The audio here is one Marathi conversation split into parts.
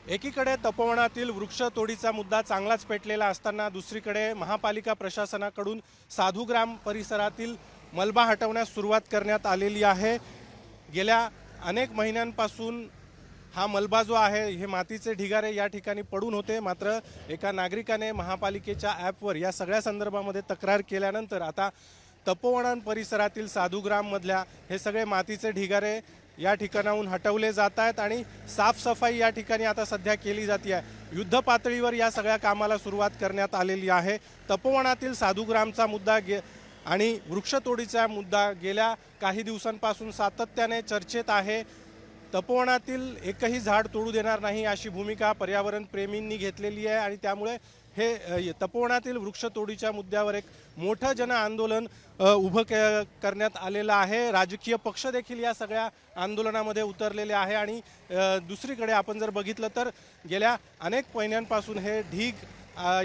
एकीकडे तपोवनातील वृक्षतोडीचा मुद्दा चांगलाच पेटलेला असताना दुसरीकडे महापालिका प्रशासनाकडून साधूग्राम परिसरातील मलबा हटवण्यास सुरुवात करण्यात आलेली आहे। गेल्या अनेक महिन्यांपासून हा मलबा जो आहे हे मातीचे ढिगारे या ठिकाणी पडून होते, मात्र एका नागरिकाने महापालिकेच्या ॲपवर या सगळ्या संदर्भामध्ये तक्रार केल्यानंतर आता तपोवन परिसरातील साधूग्राममधल्या हे सगळे मातीचे ढिगारे या ठिकाणाहून हटवले जात आहेत आणि साफसफाई या ठिकाणी आता सध्या केली जाते आहे। युद्ध पातळीवर या सगळ्या कामाला सुरुवात करण्यात आलेली आहे। तपोवनातील साधूग्रामचा मुद्दा आणि वृक्षतोडीचा मुद्दा गेल्या काही दिवसांपासून सातत्याने चर्चेत आहे। तपोवनातील एकही झाड तोडू देणार नाही अशी भूमिका पर्यावरण प्रेमींनी घेतलेली आहे आणि त्यामुळे हे तपोवनातील वृक्षतोडीच्या मुद्द्यावर एक मोठं जन आंदोलन उभं करण्यात आलेलं आहे। राजकीय पक्ष देखील या सगळ्या आंदोलनामध्ये उतरलेले आहे आणि दुसरीकडे आपण जर बघितलं तर गेल्या अनेक महिन्यांपासून हे ढीग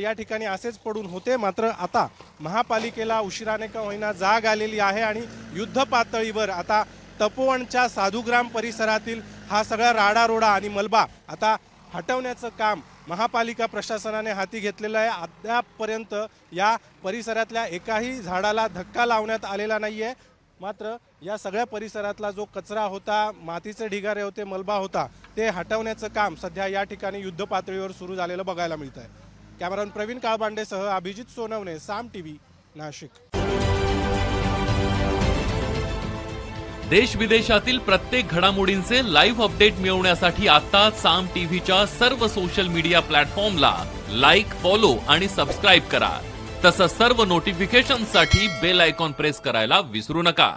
या ठिकाणी असेच पडून होते, मात्र आता महापालिकेला उशिराने का होईना जाग आलेली आहे आणि युद्ध पातळीवर आता तपोवनच्या साधूग्राम परिसरातील हा सगळा राडारोडा आणि मलबा आता हटवण्याचं काम महापालिका प्रशासनाने हाती घेतलेलं आहे। अद्यापपर्यंत या परिसरातल्या एकाही झाडाला धक्का लावण्यात आलेला नाही आहे, मात्र या सगळ्या परिसरातला जो कचरा होता, मातीचे ढिगारे होते, मलबा होता, ते हटवण्याचं काम सध्या या ठिकाणी युद्ध पातळीवर सुरू झालेलं बघायला मिळत आहे। कॅमेरामन प्रवीण काळबांडेसह अभिजित सोनवणे, साम टीव्ही, नाशिक। देश विदेशातील प्रत्येक घडामोडींचे लाईव्ह अपडेट मिळवण्यासाठी आता साम टीव्हीच्या सर्व सोशल मीडिया प्लॅटफॉर्मला लाईक, फॉलो आणि सबस्क्राईब करा। तसंच सर्व नोटिफिकेशनसाठी बेल आयकॉन प्रेस करायला विसरू नका।